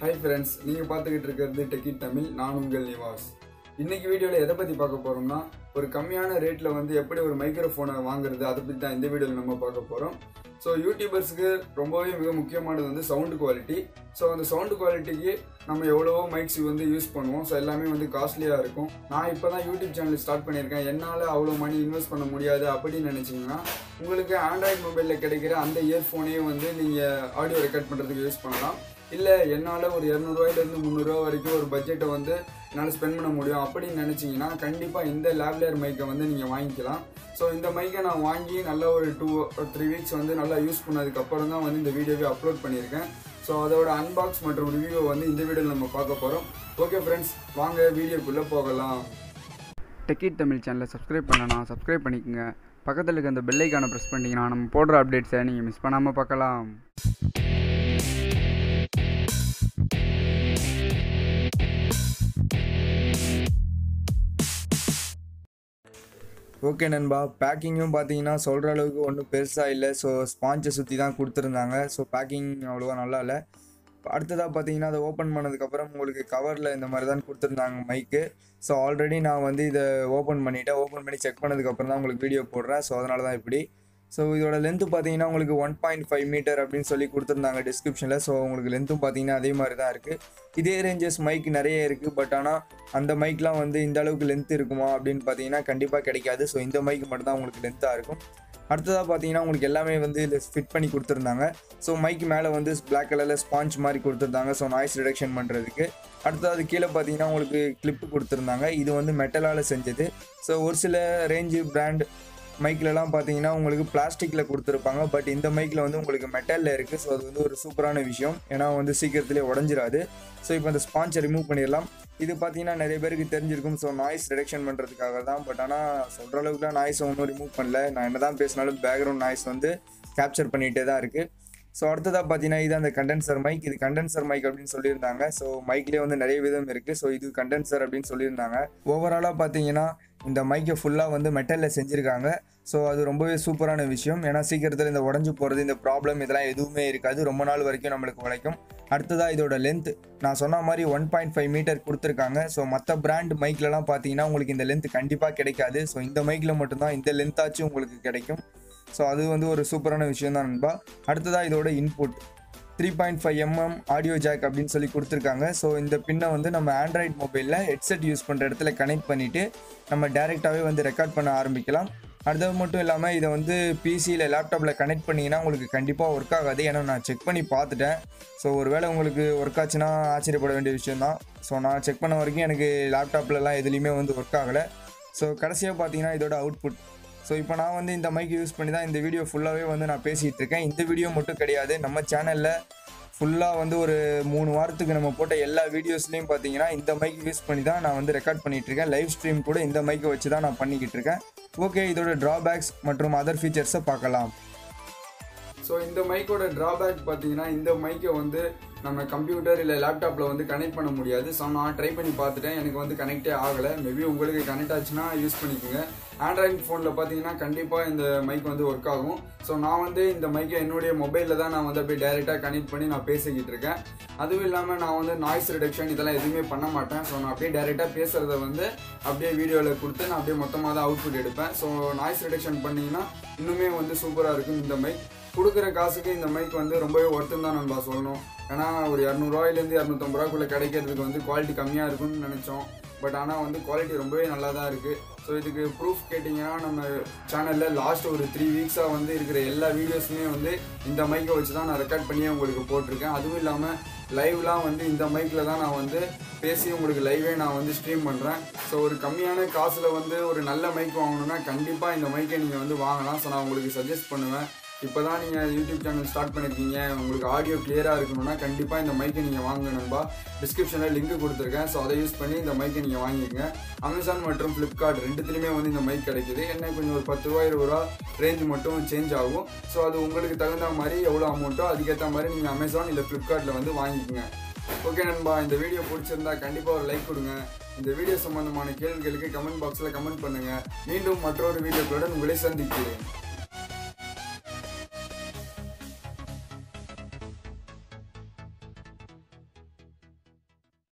Hi friends, நீங்கள் பார்த்துக்கிட்டு இருக்கிறது டெக்கிட் தமிழ். நான் உங்கள் நிவாஸ். இன்னைக்கு வீடியோவில் எதை பற்றி பார்க்க போகிறோம்னா, ஒரு கம்மியான ரேட்டில் வந்து எப்படி ஒரு மைக்ரோஃபோனை வாங்குறது அதை பற்றி தான் இந்த வீடியோவில் நம்ம பார்க்க போகிறோம். ஸோ யூடியூபர்ஸுக்கு ரொம்பவே மிக முக்கியமானது வந்து சவுண்டு குவாலிட்டி. ஸோ அந்த சவுண்டு குவாலிட்டிக்கு நம்ம எவ்வளவோ மைக்ஸ் வந்து யூஸ் பண்ணுவோம். ஸோ எல்லாமே வந்து காஸ்ட்லியாக இருக்கும். நான் இப்போ தான் யூடியூப் சேனல் ஸ்டார்ட் பண்ணியிருக்கேன், என்னால் அவ்வளோ மணி இன்வெஸ்ட் பண்ண முடியாது அப்படின்னு நினச்சிங்கன்னா, உங்களுக்கு ஆண்ட்ராய்டு மொபைலில் கிடைக்கிற அந்த இயர்ஃபோனையே வந்து நீங்கள் ஆடியோ ரெக்கார்ட் பண்ணுறதுக்கு யூஸ் பண்ணலாம். இல்லை என்னால் ஒரு 200 300 வரைக்கும் ஒரு பட்ஜெட்டை வந்து என்னால் ஸ்பெண்ட் பண்ண முடியும் அப்படின்னு நினச்சிங்கன்னா கண்டிப்பாக இந்த லேப்லேயர் மைக்கை வந்து நீங்கள் வாங்கிக்கலாம். ஸோ இந்த மைக்கை நான் வாங்கி நல்லா ஒரு 2 or 3 weeks வந்து நல்லா யூஸ் பண்ணதுக்கப்புறம் தான் வந்து இந்த வீடியோவை அப்லோட் பண்ணியிருக்கேன். ஸோ அதோட அன்பாக்ஸ் மற்றும் ரிவ்யூவை வந்து இந்த வீடியோவில் நம்ம பார்க்க போகிறோம். ஓகே ஃப்ரெண்ட்ஸ், வாங்க வீடியோக்குள்ளே போகலாம். டெக்கிட் தமிழ் சேனலை சப்ஸ்கிரைப் பண்ணனா சப்ஸ்கிரைப் பண்ணிக்கோங்க. பக்கத்தில் இருக்க அந்த பெல் ஐக்கானை ப்ரெஸ் பண்ணிட்டீங்கன்னா நம்ம போடுற அப்டேட்ஸை நீங்கள் மிஸ் பண்ணாமல் பார்க்கலாம். ஓகே நண்பா, பேக்கிங்கும் பார்த்தீங்கன்னா சொல்கிற அளவுக்கு ஒன்றும் பெருசாக இல்லை. ஸோ ஸ்பாஞ்சை சுற்றி தான் கொடுத்துருந்தாங்க. ஸோ பேக்கிங் அவ்வளோவா நல்லா இல்லை. அடுத்ததாக பார்த்தீங்கன்னா அதை ஓப்பன் பண்ணதுக்கப்புறம் உங்களுக்கு கவரில் இந்த மாதிரி தான் கொடுத்துருந்தாங்க மைக்கு. ஸோ ஆல்ரெடி நான் வந்து இதை ஓப்பன் பண்ணி செக் பண்ணதுக்கப்புறம் தான் உங்களுக்கு வீடியோ போடுறேன். ஸோ அதனால தான் இப்படி. ஸோ இதோட லென்த்து பார்த்தீங்கன்னா உங்களுக்கு 1.5 மீட்டர் அப்படின்னு சொல்லி கொடுத்துருந்தாங்க டிஸ்கிரிப்ஷனில். ஸோ உங்களுக்கு லென்த்தும் பார்த்தீங்கன்னா அதே மாதிரி தான் இருக்குது. இதே ரேஞ்சஸ் மைக் நிறைய இருக்குது. பட் ஆனால் அந்த மைக்லாம் வந்து இந்த அளவுக்கு லென்த் இருக்குமா அப்படின்னு பார்த்தீங்கன்னா கண்டிப்பாக கிடைக்காது. ஸோ இந்த மைக் மட்டும் தான் உங்களுக்கு லென்த்தாக இருக்கும். அடுத்ததாக பார்த்தீங்கன்னா உங்களுக்கு எல்லாமே வந்து இதில் ஃபிட் பண்ணி கொடுத்துருந்தாங்க. ஸோ மைக்கு மேலே வந்து பிளாக் கலரில் ஸ்பாஞ்ச் மாதிரி கொடுத்துருந்தாங்க. ஸோ நாய்ஸ் ரிடக்ஷன் பண்ணுறதுக்கு. அடுத்தது கீழே பார்த்தீங்கன்னா உங்களுக்கு கிளிப்பு கொடுத்துருந்தாங்க. இது வந்து மெட்டலால் செஞ்சது. ஸோ ஒரு சில ரேஞ்சு பிராண்ட் மைக்கிலலாம் பார்த்தீங்கன்னா உங்களுக்கு பிளாஸ்டிக்கில் கொடுத்துருப்பாங்க. பட் இந்த மைக்கில் வந்து உங்களுக்கு மெட்டலில் இருக்குது. ஸோ அது வந்து ஒரு சூப்பரான விஷயம், ஏன்னா வந்து சீக்கிரத்திலே உடஞ்சிராது. ஸோ இப்போ அந்த ஸ்பான்ச்சை ரிமூவ் பண்ணிடலாம். இது பார்த்தீங்கன்னா நிறைய பேருக்கு தெரிஞ்சிருக்கும். ஸோ நாய்ஸ் ரிடக்ஷன் பண்ணுறதுக்காக தான். பட் ஆனால் சொல்கிற அளவுக்குலாம் நாய்ஸை ஒன்றும் ரிமூவ் பண்ணல. நான் என்ன தான் பேசினாலும் பேக்ரவுண்ட் நாய்ஸ் வந்து கேப்சர் பண்ணிகிட்டே தான் இருக்குது. ஸோ அடுத்ததாக பார்த்தீங்கன்னா இது அந்த கண்டென்சர் மைக். இது கண்டென்சர் மைக் அப்படின்னு சொல்லியிருந்தாங்க. ஸோ மைக்லேயே வந்து நிறைய விதம் இருக்குது. ஸோ இது கண்டென்சர் அப்படின்னு சொல்லியிருந்தாங்க. ஓவராலாக பார்த்தீங்கன்னா இந்த மைக்கை ஃபுல்லாக வந்து மெட்டலில் செஞ்சுருக்காங்க. ஸோ அது ரொம்பவே சூப்பரான விஷயம், ஏன்னா சீக்கிரத்தில் இந்த உடஞ்சி போகிறது, இந்த ப்ராப்ளம் இதெல்லாம் எதுவுமே இருக்காது. ரொம்ப நாள் வரைக்கும் நம்மளுக்கு உழைக்கும். அடுத்ததாக இதோட லென்த் நான் சொன்ன மாதிரி 1.5 மீட்டர் கொடுத்துருக்காங்க. ஸோ மற்ற பிராண்ட் மைக்லலாம் பார்த்தீங்கன்னா உங்களுக்கு இந்த லென்த் கண்டிப்பாக கிடைக்காது. ஸோ இந்த மைக்கில் மட்டும்தான் இந்த லென்த்தாச்சும் உங்களுக்கு கிடைக்கும். ஸோ அது வந்து ஒரு சூப்பரான விஷயம் தான் நண்பா. அடுத்ததாக இதோட இன்புட் 3.5 mm ஆடியோ ஜாக் அப்படின்னு சொல்லி கொடுத்துருக்காங்க. ஸோ இந்த பின்னை வந்து நம்ம ஆண்ட்ராய்டு மொபைலில் ஹெட்செட் யூஸ் பண்ணுற இடத்துல கனெக்ட் பண்ணிவிட்டு நம்ம டேரெக்டாகவே வந்து ரெக்கார்ட் பண்ண ஆரம்பிக்கலாம். அடுத்தது மட்டும் இல்லாமல் இதை வந்து பிசியில் லேப்டாப்பில் கனெக்ட் பண்ணிங்கன்னா உங்களுக்கு கண்டிப்பாக ஒர்க் ஆகாது. ஏன்னா நான் செக் பண்ணி பார்த்துட்டேன். ஸோ ஒருவேளை உங்களுக்கு ஒர்க் ஆச்சுன்னா ஆச்சரியப்பட வேண்டிய விஷயம் தான். ஸோ நான் செக் பண்ண வரைக்கும் எனக்கு லேப்டாப்லலாம் எதுலேயுமே வந்து ஒர்க் ஆகலை. ஸோ கடைசியாக பார்த்தீங்கன்னா இதோட அவுட்புட். ஸோ இப்போ நான் வந்து இந்த மைக் யூஸ் பண்ணி தான் இந்த வீடியோ ஃபுல்லாகவே வந்து நான் பேசிகிட்டு இருக்கேன். இந்த வீடியோ மட்டும் கிடையாது, நம்ம சேனலில் ஃபுல்லாக வந்து ஒரு 3 வாரத்துக்கு நம்ம போட்ட எல்லா வீடியோஸ்லேயும் பார்த்தீங்கன்னா இந்த மைக் யூஸ் பண்ணி தான் நான் வந்து ரெக்கார்ட் பண்ணிகிட்ருக்கேன். லைவ் ஸ்ட்ரீம் கூட இந்த மைக்கை வச்சு தான் நான் பண்ணிக்கிட்டு இருக்கேன். ஓகே, இதோட ட்ராபேக்ஸ் மற்றும் அதர் ஃபீச்சர்ஸை பார்க்கலாம். ஸோ இந்த மைக்கோட ட்ராபேக் பார்த்தீங்கன்னா இந்த மைக்கை வந்து நம்ம கம்ப்யூட்டர் இல்லை லேப்டாப்பில் வந்து கனெக்ட் பண்ண முடியாது. ஸோ நான் ட்ரை பண்ணி பார்த்துட்டேன், எனக்கு வந்து கனெக்டே ஆகலை. மேபி உங்களுக்கு கனெக்ட் ஆச்சுன்னா யூஸ் பண்ணிக்கோங்க. ஆண்ட்ராய்டு ஃபோனில் பார்த்தீங்கன்னா கண்டிப்பாக இந்த மைக் வந்து ஒர்க் ஆகும். ஸோ நான் வந்து இந்த மைக்கை என்னுடைய மொபைலில் தான் நான் வந்து அப்படியே டைரெக்டாக கனெக்ட் பண்ணி நான் பேசிக்கிட்டு இருக்கேன். அதுவும் இல்லாமல் நான் வந்து நாய்ஸ் ரிடக்ஷன் இதெல்லாம் எதுவுமே பண்ண மாட்டேன். ஸோ நான் அப்படியே டைரெக்டாக பேசுகிறத வந்து அப்படியே வீடியோவில் கொடுத்து நான் அப்படியே மொத்தமாக தான் அவுட்புட் எடுப்பேன். ஸோ நாய்ஸ் ரிடக்ஷன் பண்ணிங்கன்னா இன்னுமே வந்து சூப்பராக இருக்கும். இந்த மைக் கொடுக்குற காசுக்கு இந்த மைக் வந்து ரொம்பவே ஒர்த்துன்னு தான் நம்ம சொல்லணும். ஏன்னா ஒரு 200 250 ரூபாய்க்குள்ளே கிடைக்கிறதுக்கு வந்து குவாலிட்டி கம்மியாக இருக்குன்னு நினச்சோம். பட் ஆனால் வந்து குவாலிட்டி ரொம்பவே நல்லா தான் இருக்குது. ஸோ இதுக்கு ப்ரூஃப் கேட்டிங்கன்னா நம்ம சேனலில் லாஸ்ட் ஒரு 3 வீக்ஸாக வந்து இருக்கிற எல்லா வீடியோஸுமே வந்து இந்த மைக்கை வச்சு தான் நான் ரெக்கார்ட் பண்ணியே உங்களுக்கு போட்டிருக்கேன். அதுவும் இல்லாமல் லைவ்லாம் வந்து இந்த மைக்கில் தான் நான் வந்து பேசி உங்களுக்கு லைவே நான் வந்து ஸ்ட்ரீம் பண்ணுறேன். ஸோ ஒரு கம்மியான காசில் வந்து ஒரு நல்ல மைக் வாங்கணுன்னா கண்டிப்பாக இந்த மைக்கை நீங்கள் வந்து வாங்கலாம். ஸோ நான் உங்களுக்கு சஜஸ்ட் பண்ணுவேன். இப்போ தான் நீங்கள் யூடியூப் சேனல் ஸ்டார்ட் பண்ணியிருக்கீங்க, உங்களுக்கு ஆடியோ கிளியராக இருக்கணும்னா கண்டிப்பாக இந்த மைக்கை நீங்கள் வாங்கணும்பா. டிஸ்கிரிப்ஷனில் லிங்க் கொடுத்துருக்கேன். ஸோ அதை யூஸ் பண்ணி இந்த மைக்கை நீங்கள் வாங்கிக்கோங்க. அமேசான் மற்றும் ஃப்ளிப்கார்ட் ரெண்டுத்துலேயுமே வந்து இந்த மைக் கிடைக்குது. என்ன கொஞ்சம் ஒரு 10 ரூபா 20 ரூபா ரேஞ்ச் மட்டும் சேஞ்ச் ஆகும். ஸோ அது உங்களுக்கு தகுந்த மாதிரி எவ்வளோ அமௌண்ட்டோ அதுக்கேற்ற மாதிரி நீங்கள் அமேசான் இல்லை ஃப்ளிப்கார்ட்டில் வந்து வாங்கிக்கோங்க. ஓகே நண்பா, இந்த வீடியோ பிடிச்சிருந்தா கண்டிப்பாக ஒரு லைக் கொடுங்க. இந்த வீடியோ சம்பந்தமான கேள்விகளுக்கு கமெண்ட் பாக்ஸில் கமெண்ட் பண்ணுங்கள். மீண்டும் மற்றொரு வீடியோக்களுடன் உங்களை சந்திக்கிறேன்.